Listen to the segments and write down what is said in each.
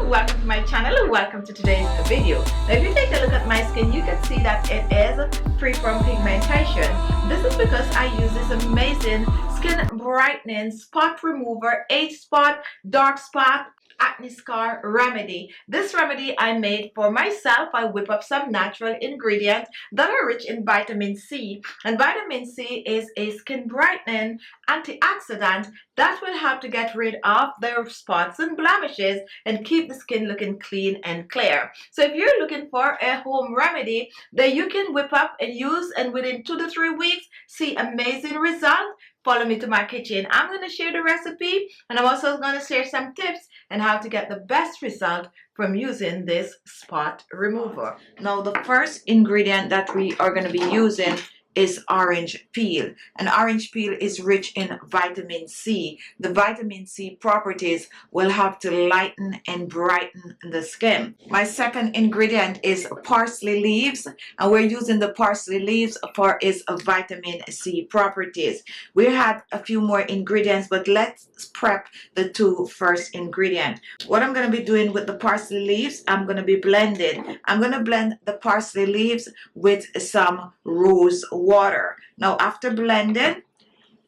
Welcome to my channel and welcome to today's video. Now if you take a look at my skin, you can see that it is free from pigmentation. This is because I use this amazing skin brightening spot remover, age spot, dark spot, acne scar remedy. This remedy I made for myself. I whip up some natural ingredients that are rich in vitamin C, and vitamin C is a skin brightening antioxidant that will help to get rid of the spots and blemishes and keep the skin looking clean and clear. So if you're looking for a home remedy that you can whip up and use, and within 2 to 3 weeks see amazing results, follow me to my kitchen. I'm going to share the recipe, and I'm also going to share some tips on how to get the best result from using this spot remover. Now the first ingredient that we are going to be using is orange peel, and orange peel is rich in vitamin C. The vitamin C properties will help to lighten and brighten the skin. My second ingredient is parsley leaves, and we're using the parsley leaves for its vitamin C properties. We had a few more ingredients, but let's prep the two first ingredients. What I'm going to be doing with the parsley leaves, I'm going to be blending. I'm going to blend the parsley leaves with some rose water. Now after blending,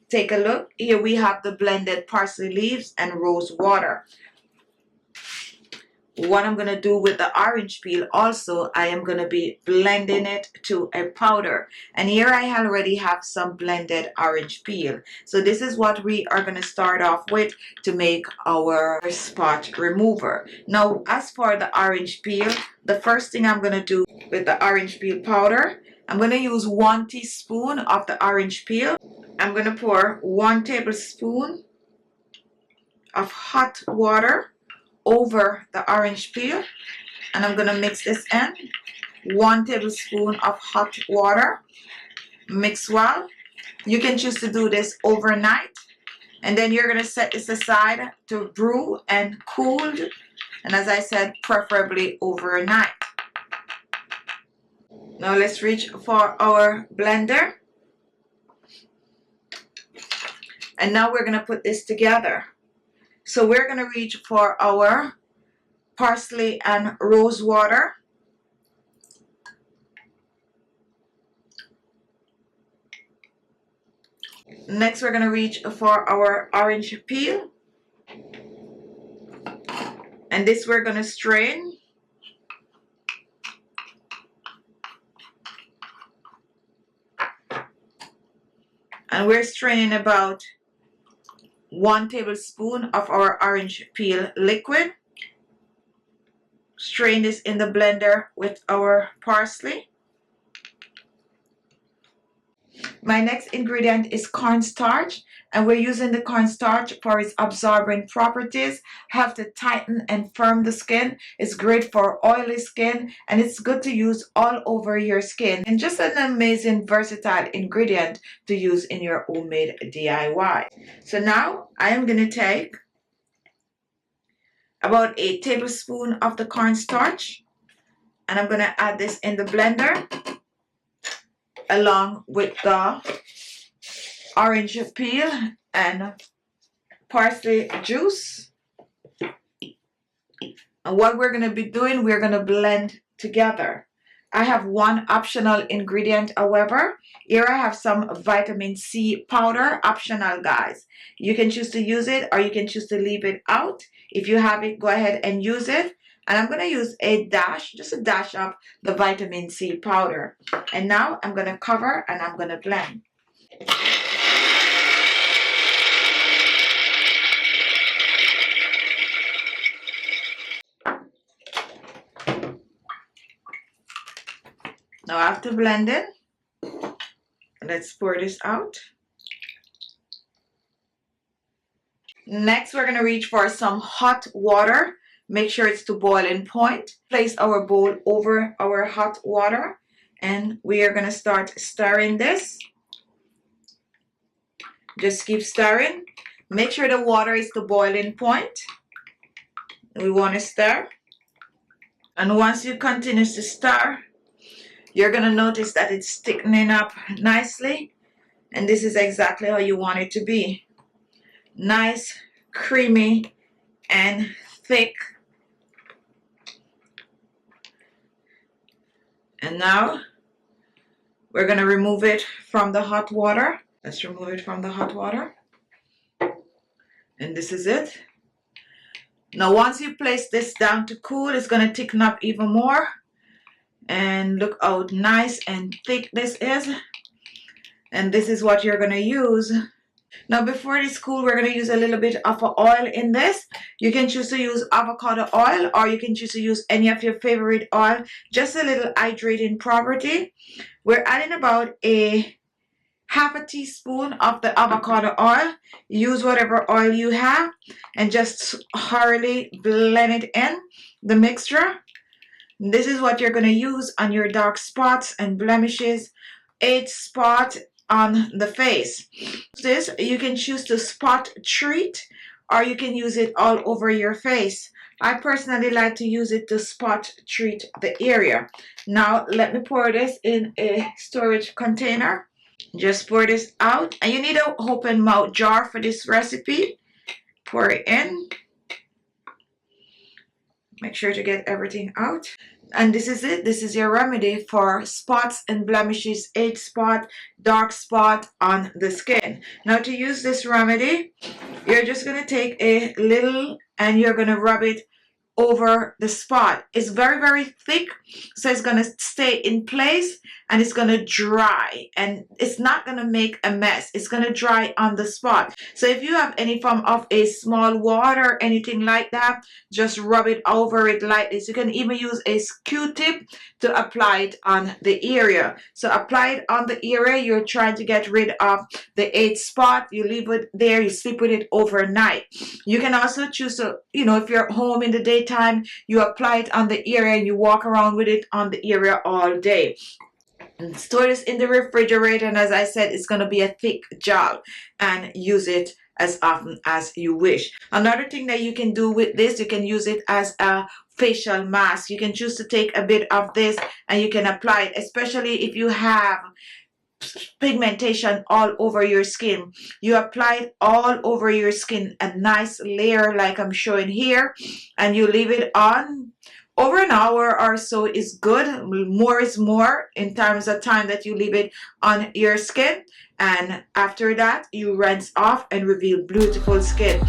take a look. Here we have the blended parsley leaves and rose water. What I'm going to do with the orange peel also, I am going to be blending it to a powder. And here I already have some blended orange peel. So this is what we are going to start off with to make our spot remover. Now as for the orange peel, the first thing I'm going to do with the orange peel powder, I'm going to use 1 teaspoon of the orange peel. I'm going to pour 1 tablespoon of hot water over the orange peel, and I'm going to mix this in. 1 tablespoon of hot water. Mix well. You can choose to do this overnight, and then you're going to set this aside to brew and cool, and as I said, preferably overnight. Now let's reach for our blender, and now we're going to put this together. So we're going to reach for our parsley and rose water. Next we're going to reach for our orange peel, and this we're going to strain. And we're straining about 1 tablespoon of our orange peel liquid. Strain this in the blender with our parsley. My next ingredient is cornstarch, and we're using the cornstarch for its absorbent properties, help to tighten and firm the skin. It's great for oily skin, and it's good to use all over your skin, and just an amazing versatile ingredient to use in your homemade DIY. So now I am going to take about 1 tablespoon of the cornstarch, and I'm going to add this in the blender along with the orange peel and parsley juice. And what we're going to be doing, we're going to blend together. I have one optional ingredient, however. Here I have some vitamin C powder, optional guys. You can choose to use it or you can choose to leave it out. If you have it, go ahead and use it. And I'm going to use a dash, just a dash of the vitamin C powder. And now I'm going to cover and I'm going to blend. Now after blending, let's pour this out. Next, we're going to reach for some hot water. Make sure it's to boiling point. Place our bowl over our hot water, and we are going to start stirring this. Just keep stirring. Make sure the water is the boiling point. We want to stir. And once you continue to stir, you're going to notice that it's thickening up nicely. And this is exactly how you want it to be. Nice, creamy, and thick. And now we're going to remove it from the hot water. Let's remove it from the hot water. And this is it. Now once you place this down to cool, it's going to thicken up even more. And look how nice and thick this is. And this is what you're going to use. Now before this cool, we're going to use a little bit of oil in this. You can choose to use avocado oil, or you can choose to use any of your favorite oil. Just a little hydrating property. We're adding about a half a teaspoon of the avocado oil. Use whatever oil you have and just thoroughly blend it in the mixture. This is what you're going to use on your dark spots and blemishes, age spot on the face. This you can choose to spot treat, or you can use it all over your face. I personally like to use it to spot treat the area. Now let me pour this in a storage container. Just pour this out, and you need an open mouth jar for this recipe. Pour it in. Make sure to get everything out. And this is it. This is your remedy for spots and blemishes, age spot, dark spot on the skin. Now to use this remedy, you're just going to take a little and you're going to rub it over the spot. It's very, very thick, so it's going to stay in place and it's going to dry, and it's not going to make a mess. It's going to dry on the spot. So if you have any form of a small water, anything like that, just rub it over it like this. You can even use a Q-tip to apply it on the area. So apply it on the area. You're trying to get rid of the age spot. You leave it there. You sleep with it overnight. You can also choose to, if you're home in the daytime, you apply it on the area and you walk around with it on the area all day. And store this in the refrigerator, and as I said, it's going to be a thick gel, and use it as often as you wish. Another thing that you can do with this, you can use it as a facial mask. You can choose to take a bit of this and you can apply it, especially if you have pigmentation all over your skin. You apply it all over your skin, a nice layer like I'm showing here, and you leave it on. Over an hour or so is good. More is more in terms of time that you leave it on your skin. And after that, you rinse off and reveal beautiful skin.